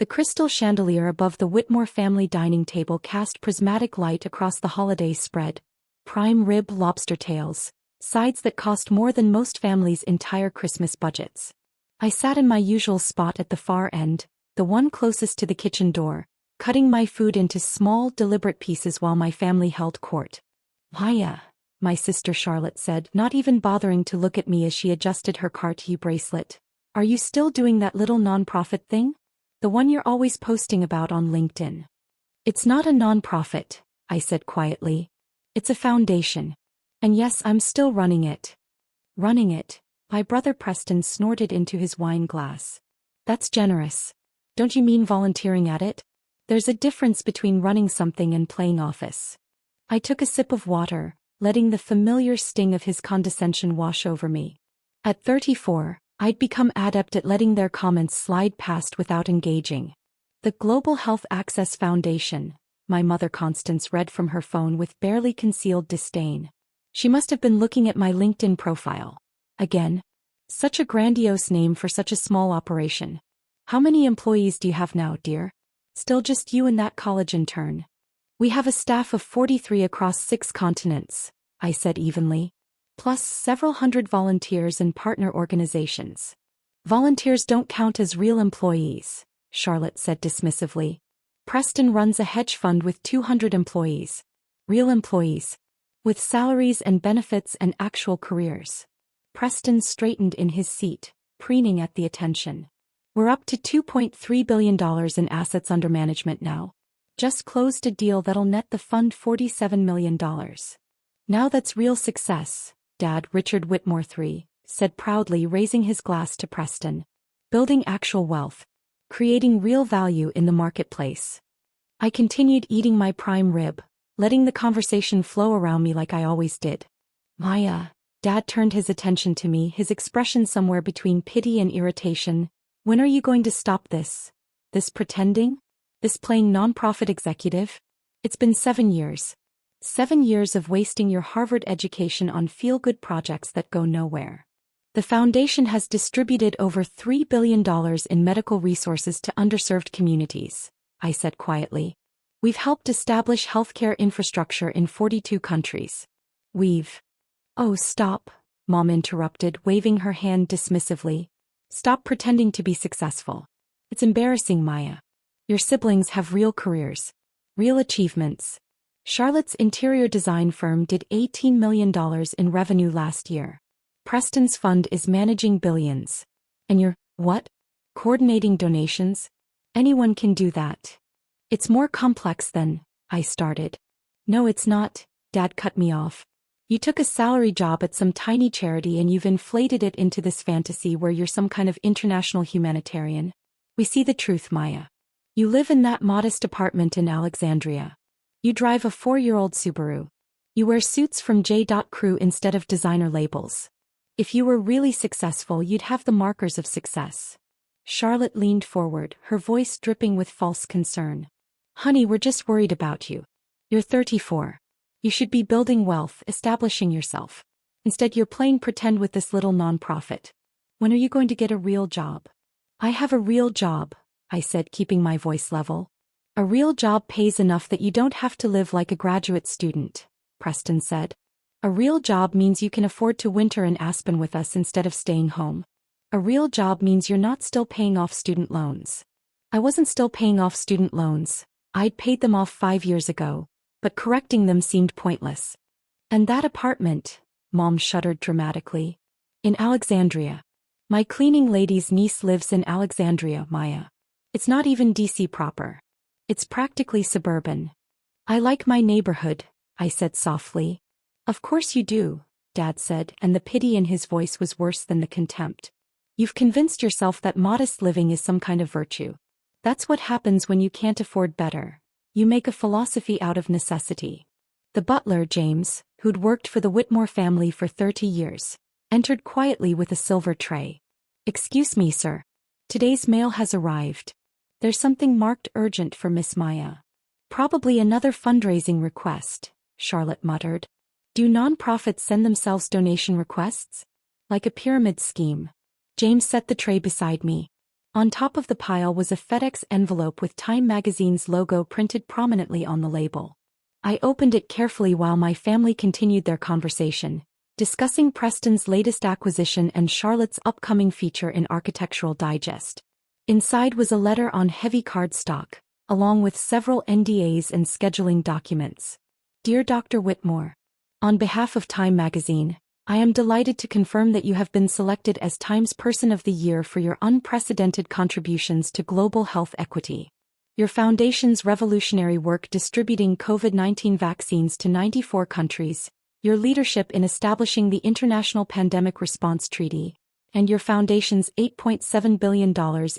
The crystal chandelier above the Whitmore family dining table cast prismatic light across the holiday spread. Prime rib lobster tails, sides that cost more than most families' entire Christmas budgets. I sat in my usual spot at the far end, the one closest to the kitchen door, cutting my food into small, deliberate pieces while my family held court. "Maya," my sister Charlotte said, not even bothering to look at me as she adjusted her Cartier bracelet. "Are you still doing that little non-profit thing? The one you're always posting about on LinkedIn?" "It's not a non-profit," I said quietly. "It's a foundation. And yes, I'm still running it." "Running it?" My brother Preston snorted into his wine glass. "That's generous. Don't you mean volunteering at it? There's a difference between running something and playing office." I took a sip of water, letting the familiar sting of his condescension wash over me. At 34, I'd become adept at letting their comments slide past without engaging. "The Global Health Access Foundation," my mother Constance read from her phone with barely concealed disdain. She must have been looking at my LinkedIn profile. Again? Such a grandiose name for such a small operation. "How many employees do you have now, dear?" "Still just you and that college intern." "We have a staff of 43 across 6 continents, I said evenly. "Plus several hundred volunteers and partner organizations." "Volunteers don't count as real employees," Charlotte said dismissively. "Preston runs a hedge fund with 200 employees. Real employees. With salaries and benefits and actual careers." Preston straightened in his seat, preening at the attention. "We're up to $2.3 billion in assets under management now. Just closed a deal that'll net the fund $47 million. Now that's real success, Dad." Richard Whitmore III said proudly, raising his glass to Preston. "Building actual wealth. Creating real value in the marketplace." I continued eating my prime rib, letting the conversation flow around me like I always did. "Maya," Dad turned his attention to me, his expression somewhere between pity and irritation. "When are you going to stop this? This pretending? This playing nonprofit executive? It's been 7 years. 7 years of wasting your Harvard education on feel-good projects that go nowhere. The foundation has distributed over $3 billion in medical resources to underserved communities," I said quietly. "We've helped establish healthcare infrastructure in 42 countries. We've—" "Oh, stop," Mom interrupted, waving her hand dismissively. "Stop pretending to be successful. It's embarrassing, Maya. Your siblings have real careers. Real achievements. Charlotte's interior design firm did $18 million in revenue last year. Preston's fund is managing billions. And you're, what? Coordinating donations? Anyone can do that." "It's more complex than," I started. "No, it's not," Dad cut me off. "You took a salary job at some tiny charity and you've inflated it into this fantasy where you're some kind of international humanitarian. We see the truth, Maya. You live in that modest apartment in Alexandria. You drive a 4-year-old Subaru. You wear suits from J.Crew instead of designer labels. If you were really successful, you'd have the markers of success." Charlotte leaned forward, her voice dripping with false concern. "Honey, we're just worried about you. You're 34. You should be building wealth, establishing yourself. Instead, you're playing pretend with this little nonprofit. When are you going to get a real job?" "I have a real job," I said, keeping my voice level. "A real job pays enough that you don't have to live like a graduate student," Preston said. "A real job means you can afford to winter in Aspen with us instead of staying home. A real job means you're not still paying off student loans." I wasn't still paying off student loans. I'd paid them off 5 years ago, but correcting them seemed pointless. "And that apartment," Mom shuddered dramatically. "In Alexandria. My cleaning lady's niece lives in Alexandria, Maya. It's not even DC proper. It's practically suburban." "I like my neighborhood," I said softly. "Of course you do," Dad said, and the pity in his voice was worse than the contempt. "You've convinced yourself that modest living is some kind of virtue. That's what happens when you can't afford better. You make a philosophy out of necessity." The butler, James, who'd worked for the Whitmore family for 30 years, entered quietly with a silver tray. "Excuse me, sir. Today's mail has arrived. There's something marked urgent for Miss Maya." "Probably another fundraising request," Charlotte muttered. "Do nonprofits send themselves donation requests? Like a pyramid scheme?" James set the tray beside me. On top of the pile was a FedEx envelope with Time magazine's logo printed prominently on the label. I opened it carefully while my family continued their conversation, discussing Preston's latest acquisition and Charlotte's upcoming feature in Architectural Digest. Inside was a letter on heavy cardstock, along with several NDAs and scheduling documents. Dear Dr. Whitmore, on behalf of Time magazine, I am delighted to confirm that you have been selected as Time's Person of the Year for your unprecedented contributions to global health equity. Your foundation's revolutionary work distributing COVID-19 vaccines to 94 countries, your leadership in establishing the International Pandemic Response Treaty, and your foundation's $8.7 billion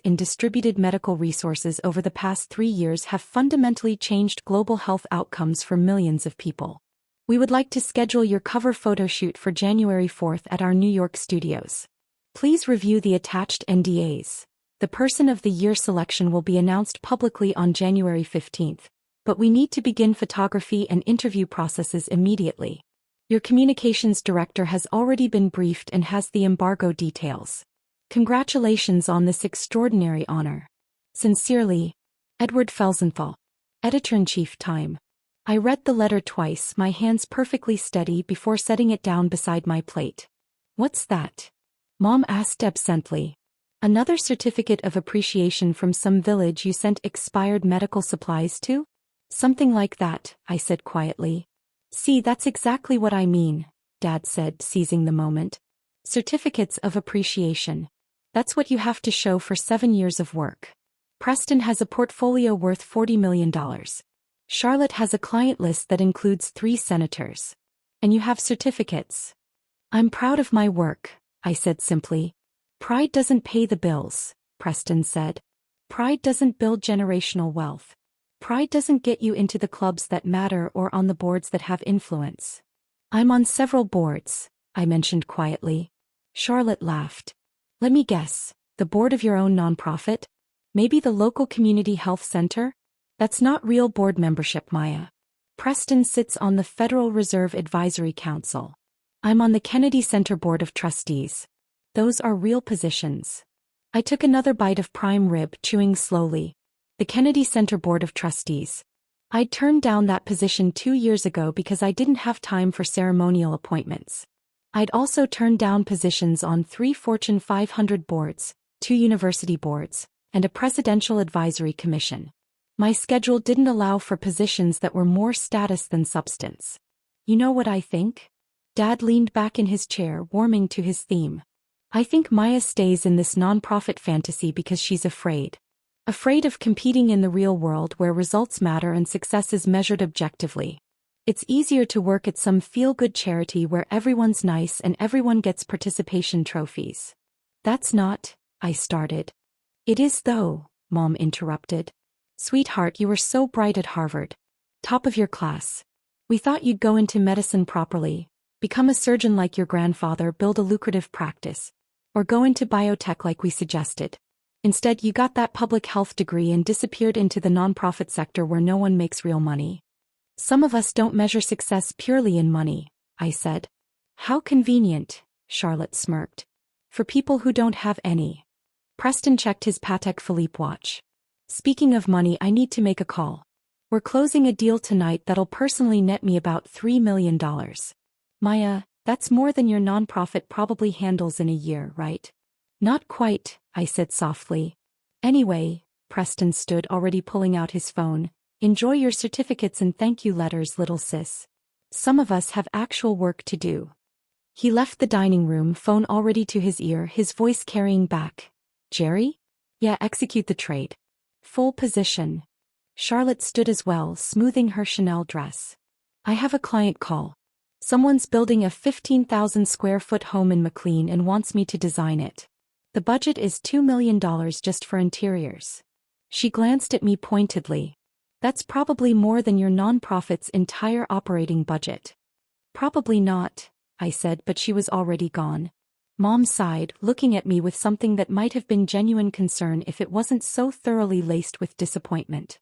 in distributed medical resources over the past 3 years have fundamentally changed global health outcomes for millions of people. We would like to schedule your cover photo shoot for January 4th at our New York studios. Please review the attached NDAs. The Person of the Year selection will be announced publicly on January 15th, but we need to begin photography and interview processes immediately. Your communications director has already been briefed and has the embargo details. Congratulations on this extraordinary honor. Sincerely, Edward Felsenthal, Editor-in-Chief, Time. I read the letter twice, my hands perfectly steady before setting it down beside my plate. What's that? Mom asked absently. Another certificate of appreciation from some village you sent expired medical supplies to? Something like that, I said quietly. See, that's exactly what I mean, Dad said, seizing the moment. Certificates of appreciation. That's what you have to show for 7 years of work. Preston has a portfolio worth $40 million. Charlotte has a client list that includes 3 senators. And you have certificates. I'm proud of my work, I said simply. Pride doesn't pay the bills, Preston said. Pride doesn't build generational wealth. Pride doesn't get you into the clubs that matter or on the boards that have influence. I'm on several boards, I mentioned quietly. Charlotte laughed. Let me guess, the board of your own nonprofit? Maybe the local community health center? That's not real board membership, Maya. Preston sits on the Federal Reserve Advisory Council. I'm on the Kennedy Center Board of Trustees. Those are real positions. I took another bite of prime rib, chewing slowly. The Kennedy Center Board of Trustees. I'd turned down that position 2 years ago because I didn't have time for ceremonial appointments. I'd also turned down positions on 3 Fortune 500 boards, 2 university boards, and a presidential advisory commission. My schedule didn't allow for positions that were more status than substance. You know what I think? Dad leaned back in his chair, warming to his theme. I think Maya stays in this nonprofit fantasy because she's afraid. Afraid of competing in the real world where results matter and success is measured objectively. It's easier to work at some feel-good charity where everyone's nice and everyone gets participation trophies. That's not, I started. It is though, Mom interrupted. Sweetheart, you were so bright at Harvard. Top of your class. We thought you'd go into medicine properly, become a surgeon like your grandfather, build a lucrative practice, or go into biotech like we suggested. Instead, you got that public health degree and disappeared into the nonprofit sector where no one makes real money. Some of us don't measure success purely in money, I said. How convenient, Charlotte smirked. For people who don't have any. Preston checked his Patek Philippe watch. Speaking of money, I need to make a call. We're closing a deal tonight that'll personally net me about $3 million. Maya, that's more than your nonprofit probably handles in a year, right? Not quite, I said softly. Anyway, Preston stood, already pulling out his phone. Enjoy your certificates and thank you letters, little sis. Some of us have actual work to do. He left the dining room, phone already to his ear, his voice carrying back. Jerry? Yeah, execute the trade. Full position. Charlotte stood as well, smoothing her Chanel dress. I have a client call. Someone's building a 15,000 square foot home in McLean and wants me to design it. The budget is $2 million just for interiors. She glanced at me pointedly. That's probably more than your nonprofit's entire operating budget. Probably not, I said, but she was already gone. Mom sighed, looking at me with something that might have been genuine concern if it wasn't so thoroughly laced with disappointment.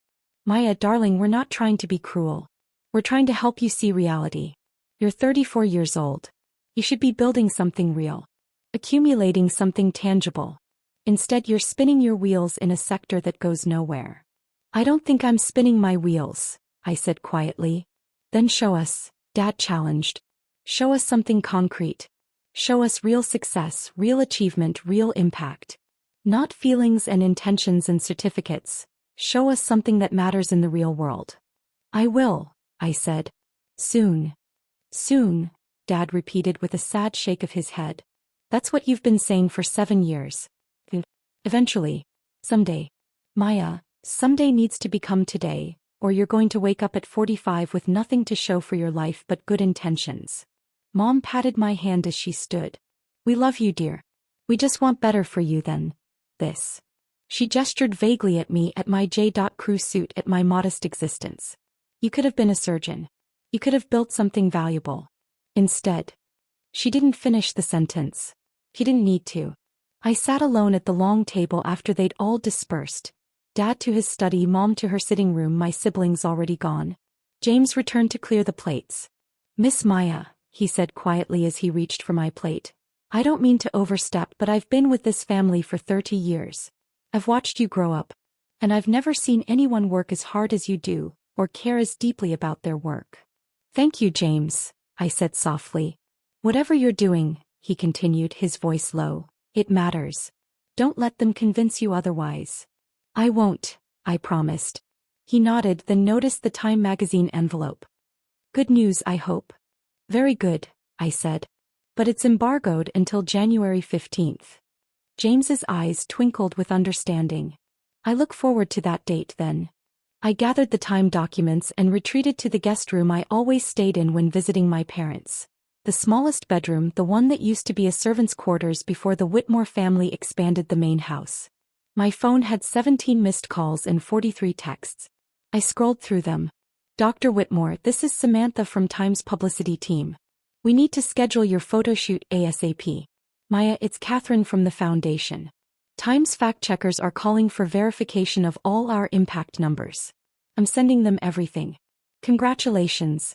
Maya, darling, we're not trying to be cruel. We're trying to help you see reality. You're 34 years old. You should be building something real. Accumulating something tangible. Instead, you're spinning your wheels in a sector that goes nowhere. I don't think I'm spinning my wheels, I said quietly. Then show us, Dad challenged. Show us something concrete. Show us real success, real achievement, real impact. Not feelings and intentions and certificates. Show us something that matters in the real world. I will, I said. Soon. Soon, Dad repeated with a sad shake of his head. That's what you've been saying for 7 years. Eventually. Someday. Maya, someday needs to become today, or you're going to wake up at 45 with nothing to show for your life but good intentions. Mom patted my hand as she stood. We love you, dear. We just want better for you than this. She gestured vaguely at me, at my J. Crew suit, at my modest existence. You could have been a surgeon. You could have built something valuable. Instead. She didn't finish the sentence. She didn't need to. I sat alone at the long table after they'd all dispersed. Dad to his study, Mom to her sitting room, my siblings already gone. James returned to clear the plates. Miss Maya, he said quietly as he reached for my plate. I don't mean to overstep, but I've been with this family for 30 years. I've watched you grow up. And I've never seen anyone work as hard as you do, or care as deeply about their work. Thank you, James, I said softly. Whatever you're doing, he continued, his voice low, it matters. Don't let them convince you otherwise. I won't, I promised. He nodded, then noticed the Time magazine envelope. Good news, I hope. Very good, I said. But it's embargoed until January 15th. James's eyes twinkled with understanding. I look forward to that date then. I gathered the Time documents and retreated to the guest room I always stayed in when visiting my parents. The smallest bedroom, the one that used to be a servant's quarters before the Whitmore family expanded the main house. My phone had 17 missed calls and 43 texts. I scrolled through them. Dr. Whitmore, this is Samantha from Time's publicity team. We need to schedule your photo shoot ASAP. Maya, it's Catherine from the foundation. Time's fact-checkers are calling for verification of all our impact numbers. I'm sending them everything. Congratulations.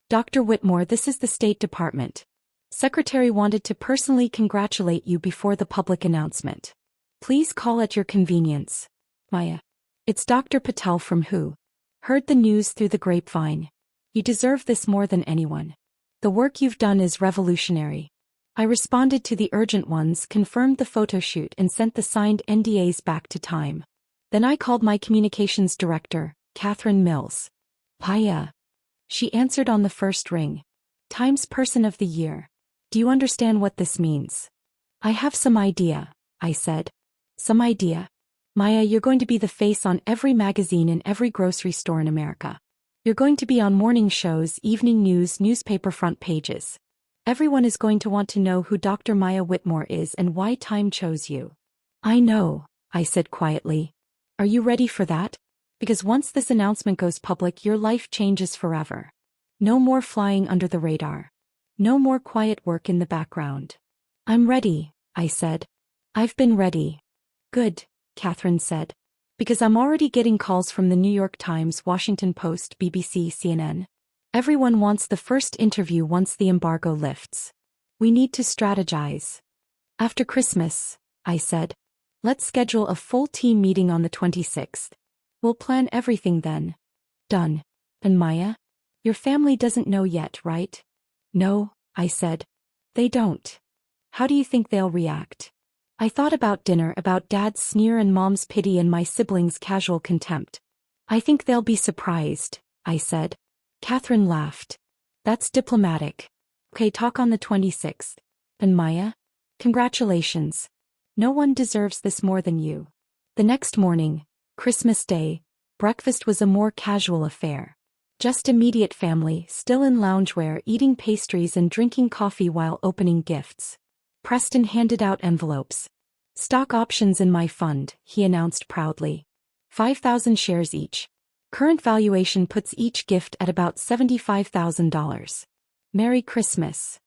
Dr. Whitmore, this is the State Department. Secretary wanted to personally congratulate you before the public announcement. Please call at your convenience. Maya. It's Dr. Patel from WHO. Heard the news through the grapevine. You deserve this more than anyone. The work you've done is revolutionary. I responded to the urgent ones, confirmed the photo shoot, and sent the signed NDAs back to Time. Then I called my communications director, Catherine Mills. Maya. She answered on the first ring. Time's Person of the Year. Do you understand what this means? I have some idea, I said. Some idea? Maya, you're going to be the face on every magazine in every grocery store in America. You're going to be on morning shows, evening news, newspaper front pages. Everyone is going to want to know who Dr. Maya Whitmore is and why Time chose you. I know, I said quietly. Are you ready for that? Because once this announcement goes public, your life changes forever. No more flying under the radar. No more quiet work in the background. I'm ready, I said. I've been ready. Good, Catherine said. Because I'm already getting calls from the New York Times, Washington Post, BBC, CNN. Everyone wants the first interview once the embargo lifts. We need to strategize. After Christmas, I said. Let's schedule a full team meeting on the 26th. We'll plan everything then. Done. And Maya? Your family doesn't know yet, right? No, I said. They don't. How do you think they'll react? I thought about dinner, about Dad's sneer and Mom's pity and my siblings' casual contempt. I think they'll be surprised, I said. Catherine laughed. That's diplomatic. Okay, talk on the 26th. And Maya? Congratulations. No one deserves this more than you. The next morning, Christmas Day, breakfast was a more casual affair. Just immediate family, still in loungewear, eating pastries and drinking coffee while opening gifts. Preston handed out envelopes. Stock options in my fund, he announced proudly. 5,000 shares each. Current valuation puts each gift at about $75,000. Merry Christmas.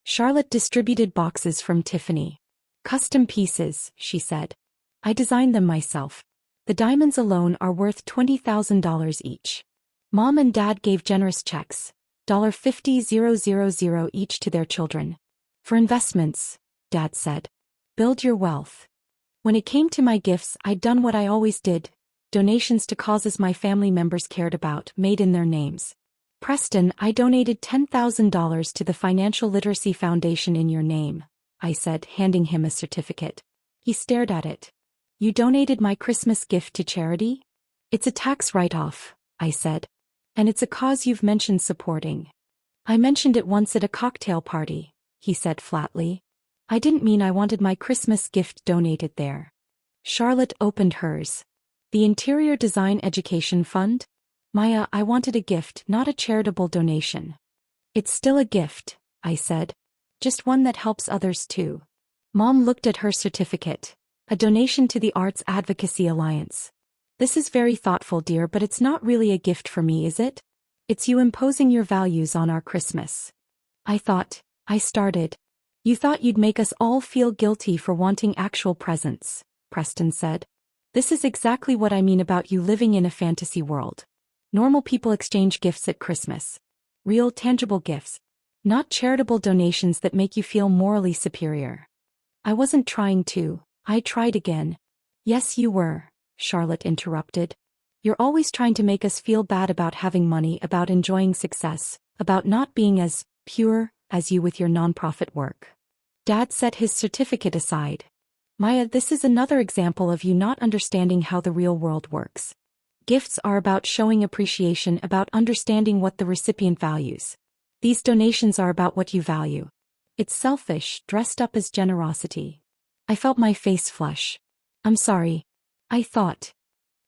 Charlotte distributed boxes from Tiffany. Custom pieces, she said. I designed them myself. The diamonds alone are worth $20,000 each. Mom and Dad gave generous checks, $50,000 each to their children. For investments, Dad said. Build your wealth. When it came to my gifts, I'd done what I always did. Donations to causes my family members cared about, made in their names. Preston, I donated $10,000 to the Financial Literacy Foundation in your name, I said, handing him a certificate. He stared at it. You donated my Christmas gift to charity? It's a tax write-off, I said. And it's a cause you've mentioned supporting. I mentioned it once at a cocktail party, he said flatly. I didn't mean I wanted my Christmas gift donated there. Charlotte opened hers. The Interior Design Education Fund? Maya, I wanted a gift, not a charitable donation. It's still a gift, I said. Just one that helps others too. Mom looked at her certificate. A donation to the Arts Advocacy Alliance. This is very thoughtful, dear, but it's not really a gift for me, is it? It's you imposing your values on our Christmas. I started. You thought you'd make us all feel guilty for wanting actual presents, Preston said. This is exactly what I mean about you living in a fantasy world. Normal people exchange gifts at Christmas. Real, tangible gifts. Not charitable donations that make you feel morally superior. I wasn't trying to. I tried again. Yes, you were, Charlotte interrupted. You're always trying to make us feel bad about having money, about enjoying success, about not being as pure as you with your nonprofit work. Dad set his certificate aside. Maya, this is another example of you not understanding how the real world works. Gifts are about showing appreciation, about understanding what the recipient values. These donations are about what you value. It's selfish, dressed up as generosity. I felt my face flush. I'm sorry. I thought.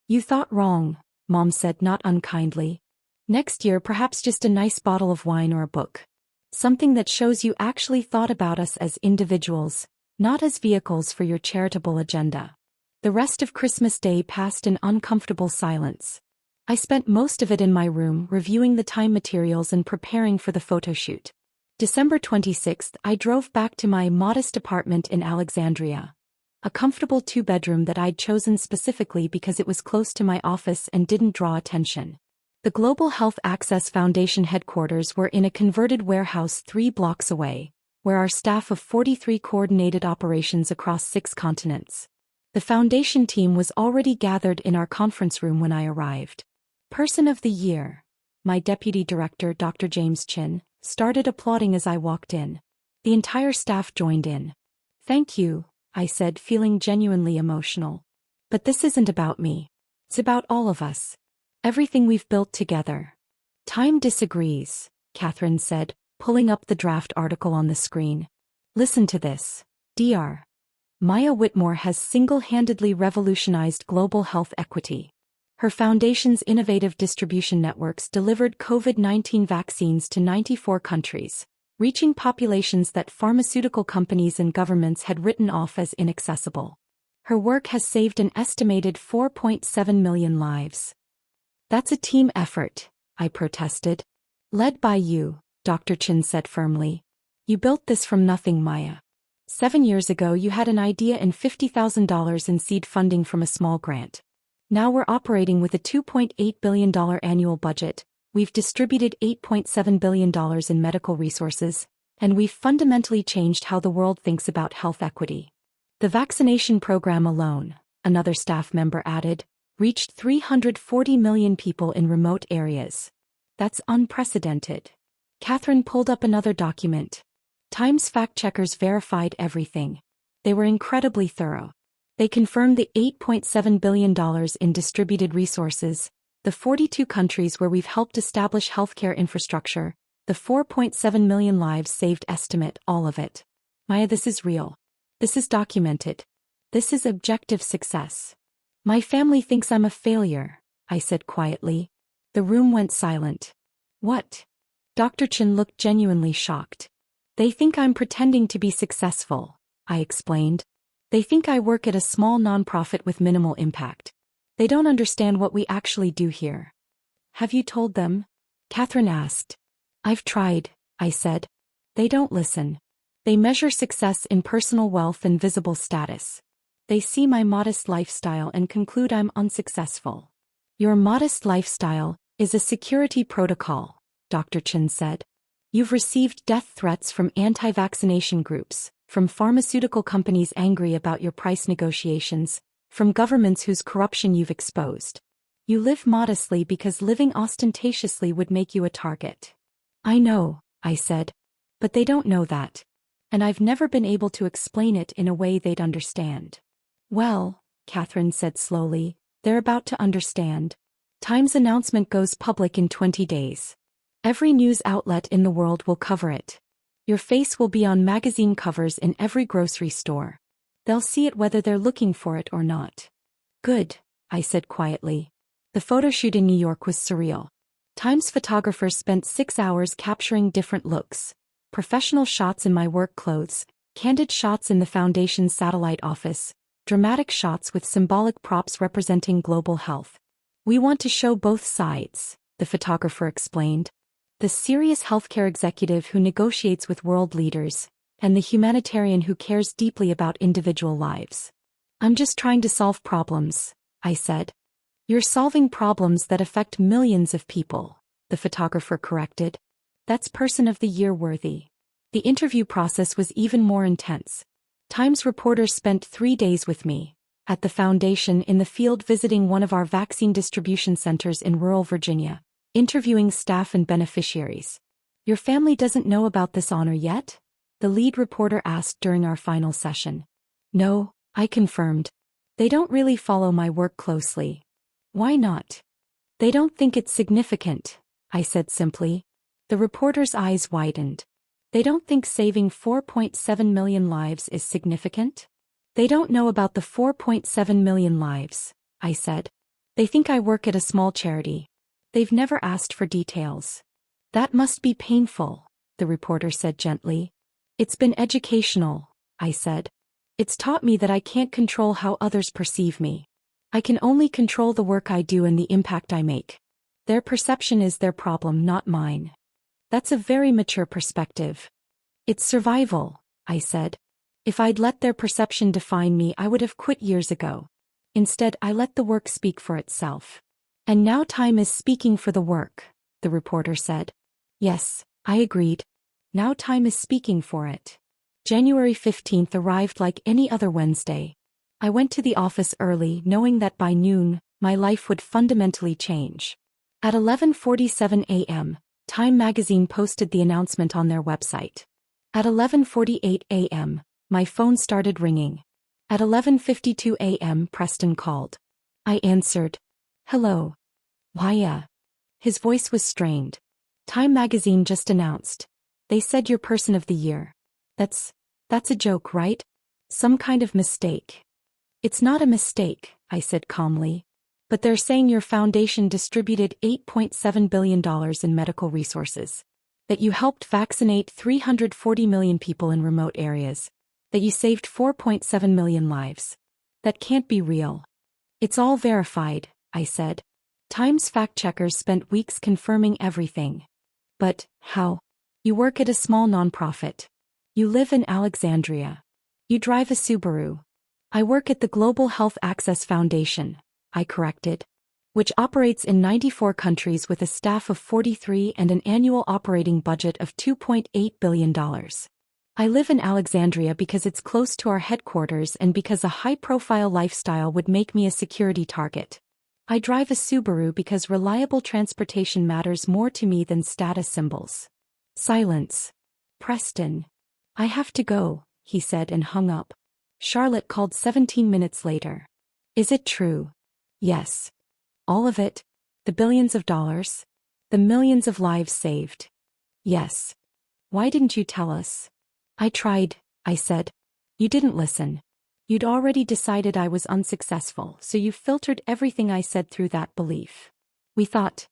You thought wrong, Mom said, not unkindly. Next year, perhaps just a nice bottle of wine or a book. Something that shows you actually thought about us as individuals, not as vehicles for your charitable agenda. The rest of Christmas Day passed in uncomfortable silence. I spent most of it in my room reviewing the time materials and preparing for the photo shoot. December 26th, I drove back to my modest apartment in Alexandria. A comfortable two-bedroom that I'd chosen specifically because it was close to my office and didn't draw attention. The Global Health Access Foundation headquarters were in a converted warehouse 3 blocks away, where our staff of 43 coordinated operations across 6 continents. The foundation team was already gathered in our conference room when I arrived. Person of the Year, my deputy director, Dr. James Chin, started applauding as I walked in. The entire staff joined in. Thank you, I said, feeling genuinely emotional. But this isn't about me. It's about all of us. Everything we've built together. Time disagrees, Catherine said, pulling up the draft article on the screen. Listen to this. Dr. Maya Whitmore has single-handedly revolutionized global health equity. Her foundation's innovative distribution networks delivered COVID-19 vaccines to 94 countries, reaching populations that pharmaceutical companies and governments had written off as inaccessible. Her work has saved an estimated 4.7 million lives. That's a team effort, I protested. Led by you, Dr. Chin said firmly. You built this from nothing, Maya. 7 years ago you had an idea and $50,000 in seed funding from a small grant. Now we're operating with a $2.8 billion annual budget, we've distributed $8.7 billion in medical resources, and we've fundamentally changed how the world thinks about health equity. The vaccination program alone, another staff member added, reached 340 million people in remote areas. That's unprecedented. Catherine pulled up another document. Times fact-checkers verified everything. They were incredibly thorough. They confirmed the $8.7 billion in distributed resources, the 42 countries where we've helped establish healthcare infrastructure, the 4.7 million lives saved estimate, all of it. Maya, this is real. This is documented. This is objective success. My family thinks I'm a failure, I said quietly. The room went silent. What? Dr. Chin looked genuinely shocked. They think I'm pretending to be successful, I explained. They think I work at a small nonprofit with minimal impact. They don't understand what we actually do here. Have you told them? Catherine asked. I've tried, I said. They don't listen. They measure success in personal wealth and visible status. They see my modest lifestyle and conclude I'm unsuccessful. Your modest lifestyle is a security protocol, Dr. Chin said. You've received death threats from anti-vaccination groups, from pharmaceutical companies angry about your price negotiations, from governments whose corruption you've exposed. You live modestly because living ostentatiously would make you a target. I know, I said. But they don't know that. And I've never been able to explain it in a way they'd understand. Well, Catherine said slowly, they're about to understand. Time's announcement goes public in 20 days. Every news outlet in the world will cover it. Your face will be on magazine covers in every grocery store. They'll see it whether they're looking for it or not. Good, I said quietly. The photo shoot in New York was surreal. Time's photographers spent 6 hours capturing different looks. Professional shots in my work clothes, candid shots in the Foundation's satellite office, dramatic shots with symbolic props representing global health. We want to show both sides, the photographer explained. The serious healthcare executive who negotiates with world leaders, and the humanitarian who cares deeply about individual lives. I'm just trying to solve problems, I said. You're solving problems that affect millions of people, the photographer corrected. That's Person of the Year worthy. The interview process was even more intense. Times reporters spent 3 days with me, at the Foundation in the field visiting one of our vaccine distribution centers in rural Virginia, interviewing staff and beneficiaries. Your family doesn't know about this honor yet? The lead reporter asked during our final session. No, I confirmed. They don't really follow my work closely. Why not? They don't think it's significant, I said simply. The reporter's eyes widened. They don't think saving 4.7 million lives is significant? They don't know about the 4.7 million lives, I said. They think I work at a small charity. They've never asked for details. That must be painful, the reporter said gently. It's been educational, I said. It's taught me that I can't control how others perceive me. I can only control the work I do and the impact I make. Their perception is their problem, not mine. That's a very mature perspective. It's survival, I said. If I'd let their perception define me, I would have quit years ago. Instead, I let the work speak for itself. And now time is speaking for the work, the reporter said. Yes, I agreed. Now time is speaking for it. January 15th arrived like any other Wednesday. I went to the office early, knowing that by noon, my life would fundamentally change. At 11:47 a.m., Time magazine posted the announcement on their website. At 11:48 a.m., my phone started ringing. At 11:52 a.m., Preston called. I answered. Hello. Why? His voice was strained. Time magazine just announced. They said you're Person of the Year. That's a joke, right? Some kind of mistake. It's not a mistake, I said calmly. But they're saying your foundation distributed $8.7 billion in medical resources. That you helped vaccinate 340 million people in remote areas. That you saved 4.7 million lives. That can't be real. It's all verified, I said. Times fact-checkers spent weeks confirming everything. But, how? You work at a small nonprofit. You live in Alexandria. You drive a Subaru. I work at the Global Health Access Foundation, I corrected, which operates in 94 countries with a staff of 43 and an annual operating budget of $2.8 billion. I live in Alexandria because it's close to our headquarters and because a high-profile lifestyle would make me a security target. I drive a Subaru because reliable transportation matters more to me than status symbols. Silence. Preston. I have to go, he said and hung up. Charlotte called 17 minutes later. Is it true? Yes. All of it? The billions of dollars? The millions of lives saved? Yes. Why didn't you tell us? I tried, I said. You didn't listen. You'd already decided I was unsuccessful, so you filtered everything I said through that belief. We thought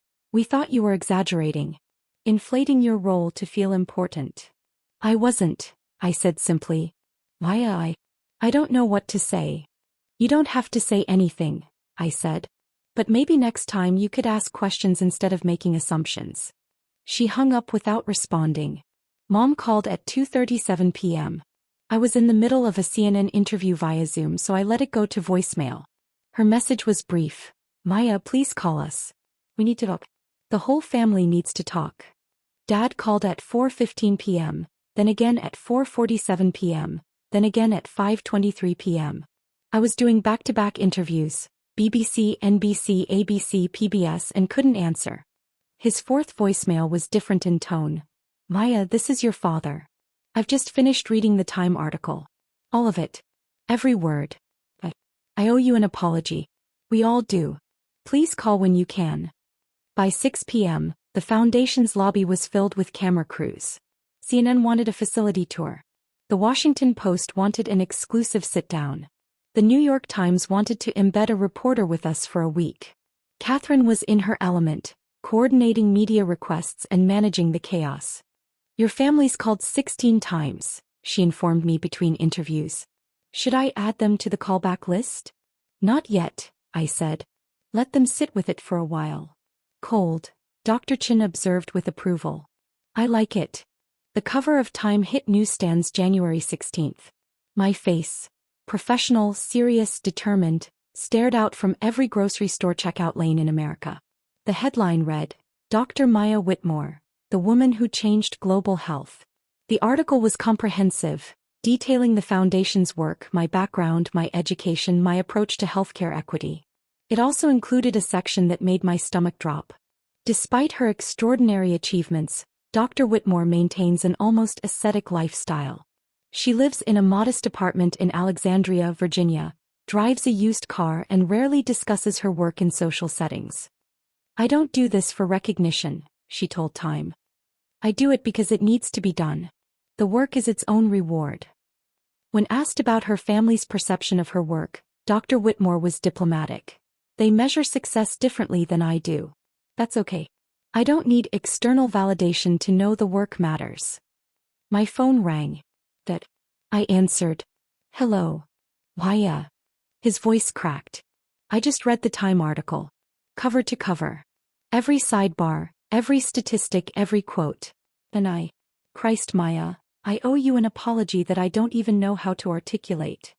you were exaggerating. Inflating your role to feel important. I wasn't, I said simply. Why? I don't know what to say. You don't have to say anything, I said. But maybe next time you could ask questions instead of making assumptions. She hung up without responding. Mom called at 2:37 p.m. I was in the middle of a CNN interview via Zoom, so I let it go to voicemail. Her message was brief. Maya, please call us. We need to talk. The whole family needs to talk. Dad called at 4:15 p.m., then again at 4:47 p.m., then again at 5:23 p.m. I was doing back-to-back interviews, BBC, NBC, ABC, PBS, and couldn't answer. His fourth voicemail was different in tone. Maya, this is your father. I've just finished reading the Time article. All of it. Every word. But I owe you an apology. We all do. Please call when you can. By 6 p.m., the Foundation's lobby was filled with camera crews. CNN wanted a facility tour. The Washington Post wanted an exclusive sit-down. The New York Times wanted to embed a reporter with us for a week. Catherine was in her element, coordinating media requests and managing the chaos. Your family's called 16 times, she informed me between interviews. Should I add them to the callback list? Not yet, I said. Let them sit with it for a while. Cold, Dr. Chin observed with approval. I like it. The cover of Time hit newsstands January 16th. My face, professional, serious, determined, stared out from every grocery store checkout lane in America. The headline read, Dr. Maya Whitmore, the woman who changed global health. The article was comprehensive, detailing the Foundation's work, my background, my education, my approach to healthcare equity. It also included a section that made my stomach drop. Despite her extraordinary achievements, Dr. Whitmore maintains an almost ascetic lifestyle. She lives in a modest apartment in Alexandria, Virginia, drives a used car, and rarely discusses her work in social settings. I don't do this for recognition, she told Time. I do it because it needs to be done. The work is its own reward. When asked about her family's perception of her work, Dr. Whitmore was diplomatic. They measure success differently than I do. That's okay. I don't need external validation to know the work matters. My phone rang. I answered. Hello. Maya. His voice cracked. I just read the Time article. Cover to cover. Every sidebar, every statistic, every quote. And Christ, Maya, I owe you an apology that I don't even know how to articulate.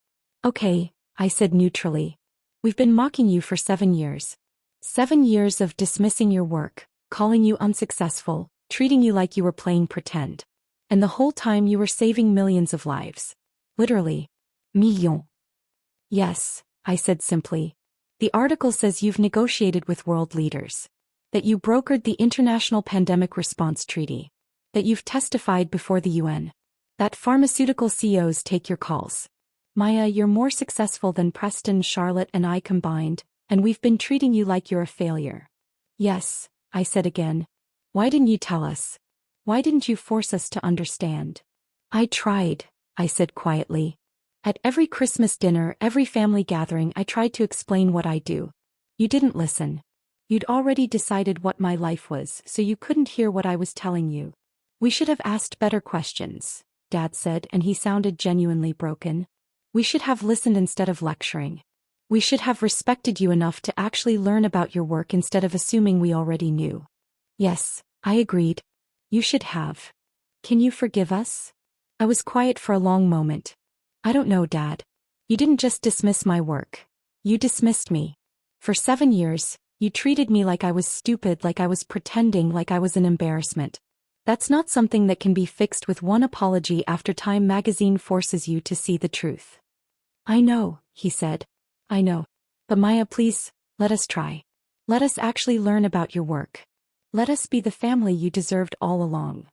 Okay, I said neutrally. We've been mocking you for 7 years. 7 years of dismissing your work, calling you unsuccessful, treating you like you were playing pretend. And the whole time you were saving millions of lives. Literally. Millions. Yes, I said simply. The article says you've negotiated with world leaders. That you brokered the International Pandemic Response Treaty. That you've testified before the UN. That pharmaceutical CEOs take your calls. Maya, you're more successful than Preston, Charlotte, and I combined, and we've been treating you like you're a failure. Yes, I said again. Why didn't you tell us? Why didn't you force us to understand? I tried, I said quietly. At every Christmas dinner, every family gathering, I tried to explain what I do. You didn't listen. You'd already decided what my life was, so you couldn't hear what I was telling you. We should have asked better questions, Dad said, and he sounded genuinely broken. We should have listened instead of lecturing. We should have respected you enough to actually learn about your work instead of assuming we already knew. Yes, I agreed. You should have. Can you forgive us? I was quiet for a long moment. I don't know, Dad. You didn't just dismiss my work. You dismissed me. For 7 years, you treated me like I was stupid, like I was pretending, like I was an embarrassment. That's not something that can be fixed with one apology after Time magazine forces you to see the truth. I know, he said. I know. But Maya, please, let us try. Let us actually learn about your work. Let us be the family you deserved all along.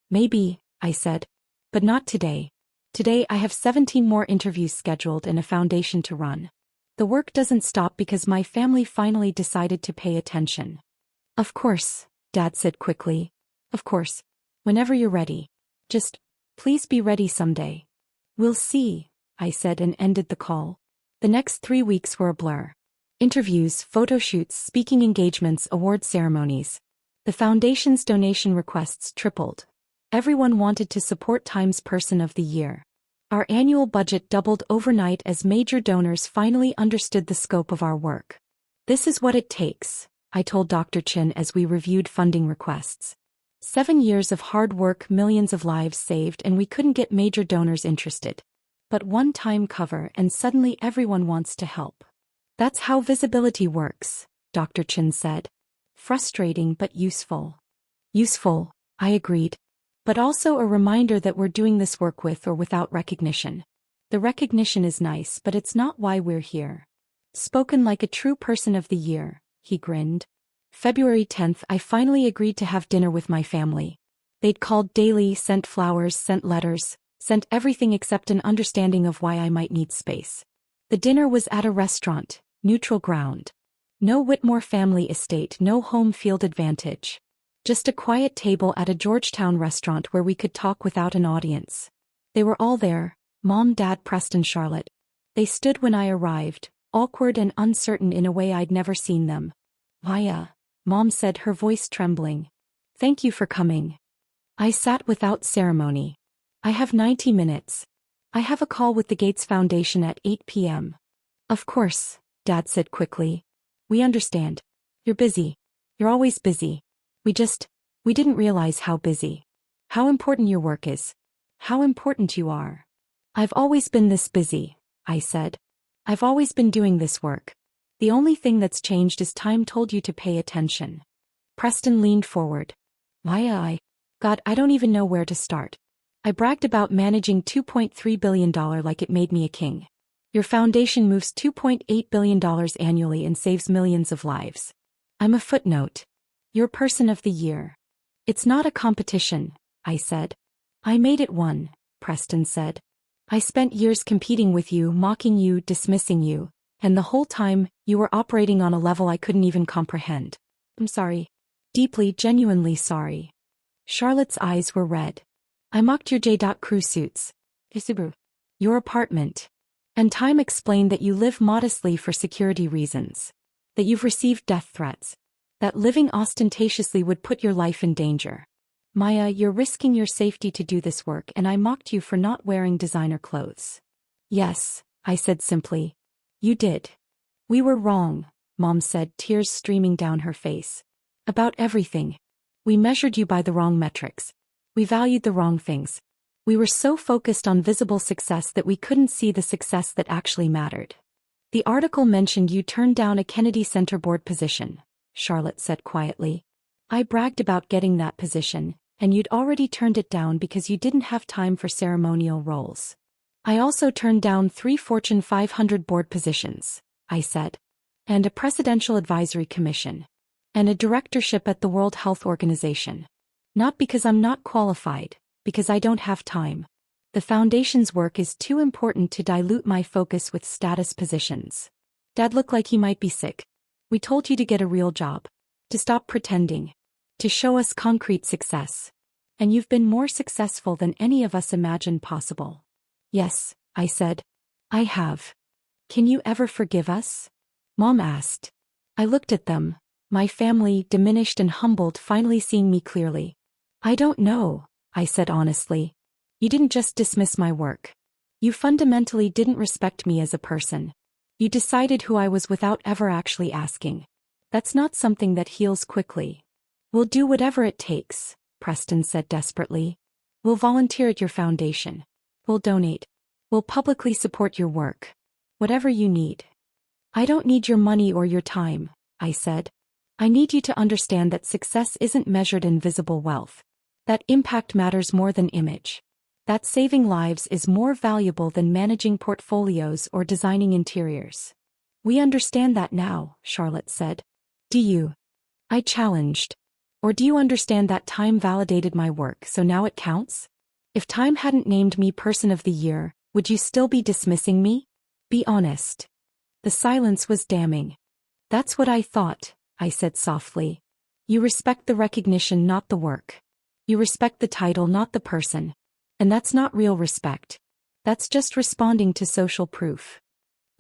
Maybe, I said. But not today. Today I have 17 more interviews scheduled and a foundation to run. The work doesn't stop because my family finally decided to pay attention. Of course, Dad said quickly. Of course. Whenever you're ready. Just, please be ready someday. We'll see, I said and ended the call. The next 3 weeks were a blur. Interviews, photo shoots, speaking engagements, award ceremonies. The Foundation's donation requests tripled. Everyone wanted to support Time's Person of the Year. Our annual budget doubled overnight as major donors finally understood the scope of our work. This is what it takes, I told Dr. Chin as we reviewed funding requests. 7 years of hard work, millions of lives saved, and we couldn't get major donors interested. But one Time cover and suddenly everyone wants to help. That's how visibility works, Dr. Chin said. Frustrating but useful. Useful, I agreed. But also a reminder that we're doing this work with or without recognition. The recognition is nice, but it's not why we're here. Spoken like a true person of the year, he grinned. February 10th, I finally agreed to have dinner with my family. They'd called daily, sent flowers, sent letters, sent everything except an understanding of why I might need space. The dinner was at a restaurant, neutral ground. No Whitmore family estate, no home field advantage. Just a quiet table at a Georgetown restaurant where we could talk without an audience. They were all there, Mom, Dad, Preston, Charlotte. They stood when I arrived, awkward and uncertain in a way I'd never seen them. Maya, Mom said, her voice trembling. Thank you for coming. I sat without ceremony. I have 90 minutes. I have a call with the Gates Foundation at 8 p.m. Of course, Dad said quickly. We understand. You're busy. You're always busy. We didn't realize how busy. How important your work is. How important you are. I've always been this busy, I said. I've always been doing this work. The only thing that's changed is time told you to pay attention. Preston leaned forward. Maya, God, I don't even know where to start. I bragged about managing $2.3 billion like it made me a king. Your foundation moves $2.8 billion annually and saves millions of lives. I'm a footnote. You're Person of the Year. It's not a competition, I said. I made it one, Preston said. I spent years competing with you, mocking you, dismissing you, and the whole time, you were operating on a level I couldn't even comprehend. I'm sorry. Deeply, genuinely sorry. Charlotte's eyes were red. I mocked your J.Crew suits. Your apartment. And time explained that you live modestly for security reasons. That you've received death threats. That living ostentatiously would put your life in danger. Maya, you're risking your safety to do this work, and I mocked you for not wearing designer clothes. Yes, I said simply. You did. We were wrong, Mom said, tears streaming down her face. About everything. We measured you by the wrong metrics. We valued the wrong things. We were so focused on visible success that we couldn't see the success that actually mattered. The article mentioned you turned down a Kennedy Center board position, Charlotte said quietly. I bragged about getting that position, and you'd already turned it down because you didn't have time for ceremonial roles. I also turned down 3 Fortune 500 board positions, I said. And a presidential advisory commission. And a directorship at the World Health Organization. Not because I'm not qualified, because I don't have time. The foundation's work is too important to dilute my focus with status positions. Dad looked like he might be sick. We told you to get a real job. To stop pretending. To show us concrete success. And you've been more successful than any of us imagined possible. Yes, I said. I have. Can you ever forgive us? Mom asked. I looked at them, my family, diminished and humbled, finally seeing me clearly. I don't know, I said honestly. You didn't just dismiss my work. You fundamentally didn't respect me as a person. You decided who I was without ever actually asking. That's not something that heals quickly. We'll do whatever it takes, Preston said desperately. We'll volunteer at your foundation. We'll donate. We'll publicly support your work. Whatever you need. I don't need your money or your time, I said. I need you to understand that success isn't measured in visible wealth. That impact matters more than image. That saving lives is more valuable than managing portfolios or designing interiors. We understand that now, Charlotte said. Do you? I challenged. Or do you understand that time validated my work, so now it counts? If Time hadn't named me Person of the Year, would you still be dismissing me? Be honest. The silence was damning. That's what I thought, I said softly. You respect the recognition, not the work. You respect the title, not the person. And that's not real respect. That's just responding to social proof.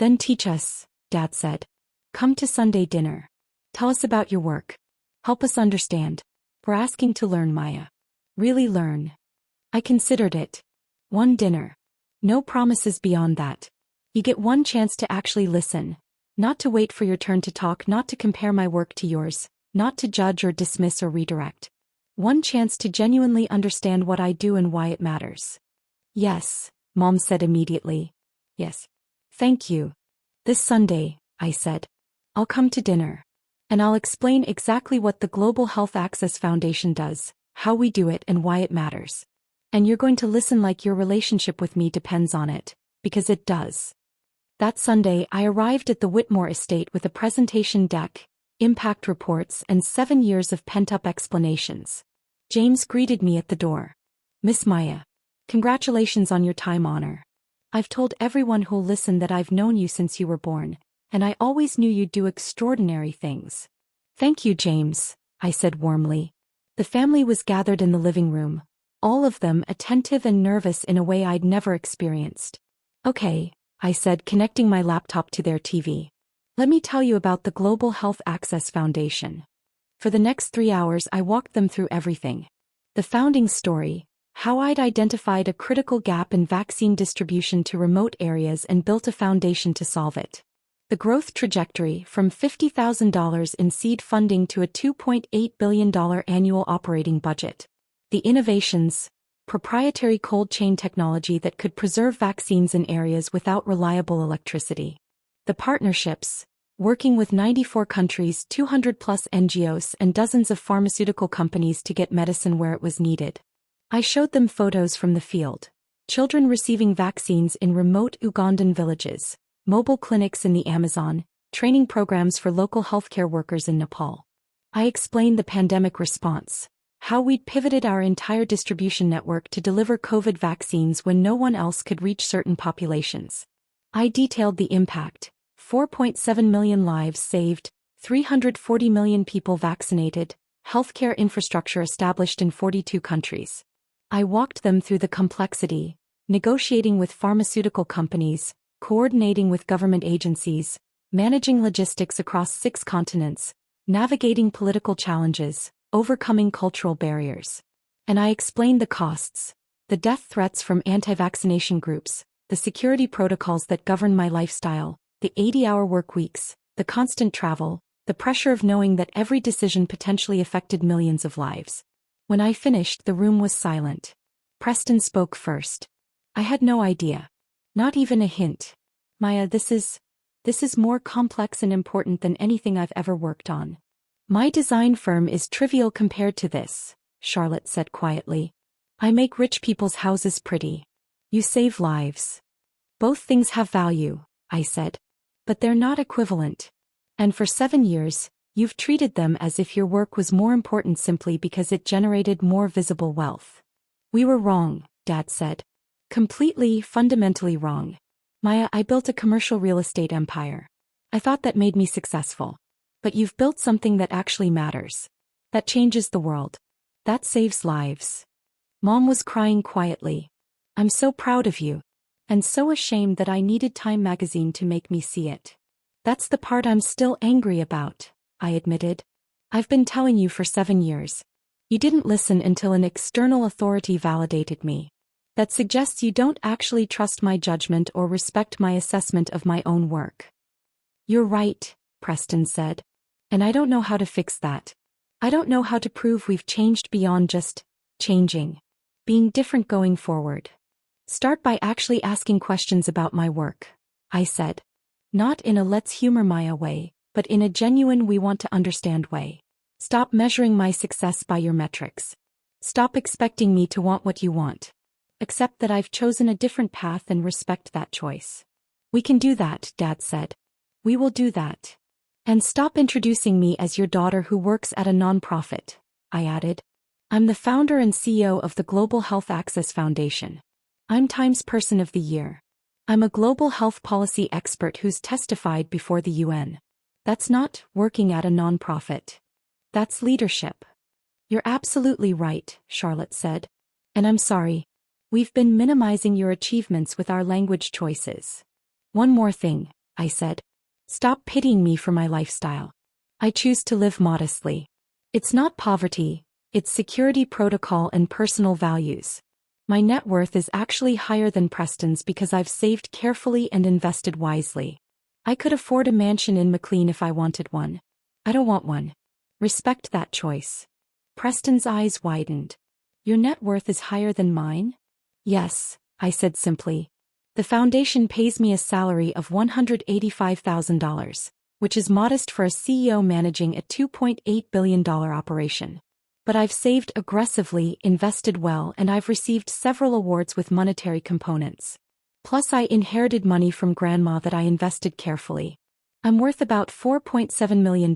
Then teach us, Dad said. Come to Sunday dinner. Tell us about your work. Help us understand. We're asking to learn, Maya. Really learn. I considered it. One dinner. No promises beyond that. You get one chance to actually listen. Not to wait for your turn to talk, not to compare my work to yours, not to judge or dismiss or redirect. One chance to genuinely understand what I do and why it matters. Yes, Mom said immediately. Yes. Thank you. This Sunday, I said. I'll come to dinner. And I'll explain exactly what the Global Health Access Foundation does, how we do it and why it matters. And you're going to listen like your relationship with me depends on it, because it does. That Sunday, I arrived at the Whitmore estate with a presentation deck, impact reports, and 7 years of pent-up explanations. James greeted me at the door. Miss Maya, congratulations on your time honor. I've told everyone who'll listen that I've known you since you were born, and I always knew you'd do extraordinary things. Thank you, James, I said warmly. The family was gathered in the living room, all of them attentive and nervous in a way I'd never experienced. Okay, I said, connecting my laptop to their TV. Let me tell you about the Global Health Access Foundation. For the next 3 hours I walked them through everything. The founding story, how I'd identified a critical gap in vaccine distribution to remote areas and built a foundation to solve it. The growth trajectory from $50,000 in seed funding to a $2.8 billion annual operating budget. The innovations, proprietary cold chain technology that could preserve vaccines in areas without reliable electricity. The partnerships, working with 94 countries, 200+ NGOs, and dozens of pharmaceutical companies to get medicine where it was needed. I showed them photos from the field. Children receiving vaccines in remote Ugandan villages, mobile clinics in the Amazon, training programs for local healthcare workers in Nepal. I explained the pandemic response, how we'd pivoted our entire distribution network to deliver COVID vaccines when no one else could reach certain populations. I detailed the impact: 4.7 million lives saved, 340 million people vaccinated, healthcare infrastructure established in 42 countries. I walked them through the complexity, negotiating with pharmaceutical companies, coordinating with government agencies, managing logistics across 6 continents, navigating political challenges, overcoming cultural barriers. And I explained the costs, the death threats from anti-vaccination groups, the security protocols that govern my lifestyle, the 80-hour work weeks, the constant travel, the pressure of knowing that every decision potentially affected millions of lives. When I finished, the room was silent. Preston spoke first. I had no idea. Not even a hint. Maya, this is more complex and important than anything I've ever worked on. My design firm is trivial compared to this, Charlotte said quietly. I make rich people's houses pretty. You save lives. Both things have value, I said. But they're not equivalent. And for 7 years, you've treated them as if your work was more important simply because it generated more visible wealth. We were wrong, Dad said. Completely, fundamentally wrong. Maya, I built a commercial real estate empire. I thought that made me successful. But you've built something that actually matters. That changes the world. That saves lives. Mom was crying quietly. I'm so proud of you. And so ashamed that I needed Time magazine to make me see it. That's the part I'm still angry about, I admitted. I've been telling you for 7 years. You didn't listen until an external authority validated me. That suggests you don't actually trust my judgment or respect my assessment of my own work. You're right, Preston said. And I don't know how to fix that. I don't know how to prove we've changed beyond just changing. Being different going forward. Start by actually asking questions about my work, I said. Not in a let's humor Maya way, but in a genuine we want to understand way. Stop measuring my success by your metrics. Stop expecting me to want what you want. Accept that I've chosen a different path and respect that choice. We can do that, Dad said. We will do that. And stop introducing me as your daughter who works at a nonprofit, I added. I'm the founder and CEO of the Global Health Access Foundation. I'm Times Person of the Year. I'm a global health policy expert who's testified before the UN. That's not working at a nonprofit. That's leadership. You're absolutely right, Charlotte said. And I'm sorry. We've been minimizing your achievements with our language choices. One more thing, I said. Stop pitying me for my lifestyle. I choose to live modestly. It's not poverty, it's security protocol and personal values. My net worth is actually higher than Preston's because I've saved carefully and invested wisely. I could afford a mansion in McLean if I wanted one. I don't want one. Respect that choice. Preston's eyes widened. Your net worth is higher than mine? Yes, I said simply. The foundation pays me a salary of $185,000, which is modest for a CEO managing a $2.8 billion operation. But I've saved aggressively, invested well, and I've received several awards with monetary components. Plus I inherited money from grandma that I invested carefully. I'm worth about $4.7 million.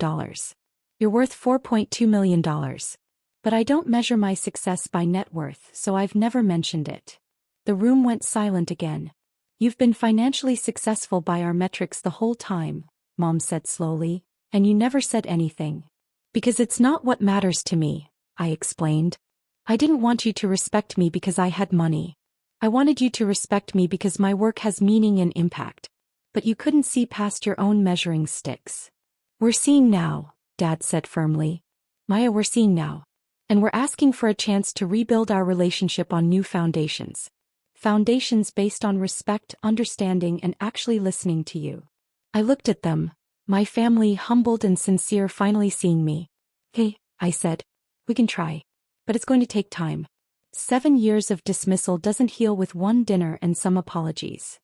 You're worth $4.2 million. But I don't measure my success by net worth, so I've never mentioned it. The room went silent again. You've been financially successful by our metrics the whole time, Mom said slowly, and you never said anything. Because it's not what matters to me, I explained. I didn't want you to respect me because I had money. I wanted you to respect me because my work has meaning and impact. But you couldn't see past your own measuring sticks. We're seeing now, Dad said firmly. Maya, we're seeing now. And we're asking for a chance to rebuild our relationship on new foundations. Foundations based on respect, understanding, and actually listening to you. I looked at them, my family humbled and sincere, finally seeing me. Hey, I said. We can try. But it's going to take time. 7 years of dismissal doesn't heal with one dinner and some apologies.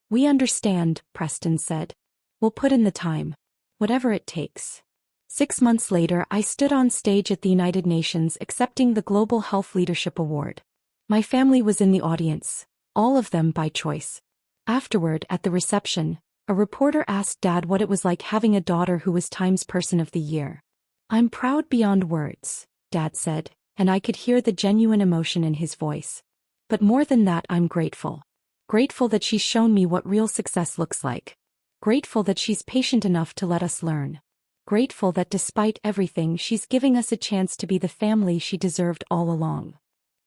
We understand, Preston said. We'll put in the time. Whatever it takes. 6 months later, I stood on stage at the United Nations accepting the Global Health Leadership Award. My family was in the audience, all of them by choice. Afterward, at the reception, a reporter asked Dad what it was like having a daughter who was Times Person of the Year. I'm proud beyond words, Dad said, and I could hear the genuine emotion in his voice. But more than that, I'm grateful. Grateful that she's shown me what real success looks like. Grateful that she's patient enough to let us learn. Grateful that despite everything, she's giving us a chance to be the family she deserved all along.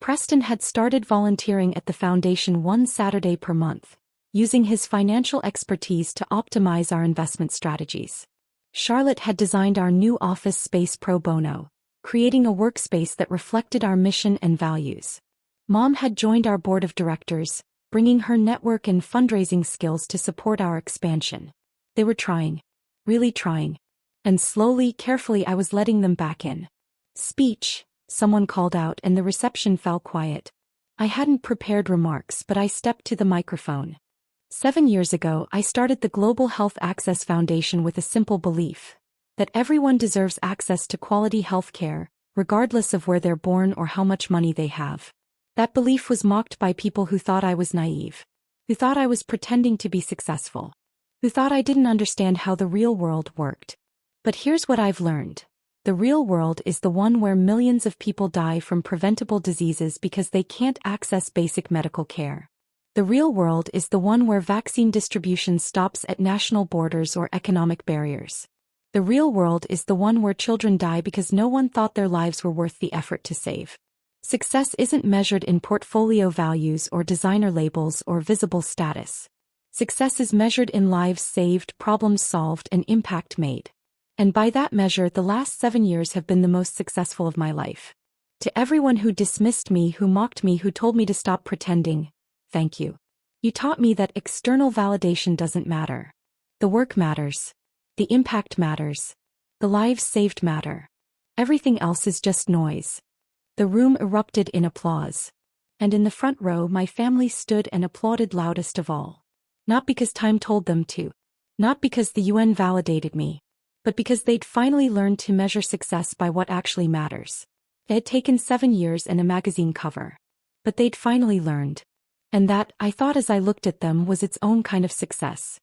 Preston had started volunteering at the foundation one Saturday per month, using his financial expertise to optimize our investment strategies. Charlotte had designed our new office space pro bono, creating a workspace that reflected our mission and values. Mom had joined our board of directors, bringing her network and fundraising skills to support our expansion. They were trying. Really trying. And slowly, carefully I was letting them back in. Speech, someone called out, and the reception fell quiet. I hadn't prepared remarks, but I stepped to the microphone. 7 years ago, I started the Global Health Access Foundation with a simple belief: that everyone deserves access to quality health care, regardless of where they're born or how much money they have. That belief was mocked by people who thought I was naive, who thought I was pretending to be successful, who thought I didn't understand how the real world worked. But here's what I've learned. The real world is the one where millions of people die from preventable diseases because they can't access basic medical care. The real world is the one where vaccine distribution stops at national borders or economic barriers. The real world is the one where children die because no one thought their lives were worth the effort to save. Success isn't measured in portfolio values or designer labels or visible status. Success is measured in lives saved, problems solved, and impact made. And by that measure, the last 7 years have been the most successful of my life. To everyone who dismissed me, who mocked me, who told me to stop pretending, thank you. You taught me that external validation doesn't matter. The work matters. The impact matters. The lives saved matter. Everything else is just noise. The room erupted in applause. And in the front row, my family stood and applauded loudest of all. Not because time told them to. Not because the UN validated me. But because they'd finally learned to measure success by what actually matters. It had taken 7 years and a magazine cover. But they'd finally learned. And that, I thought as I looked at them, was its own kind of success.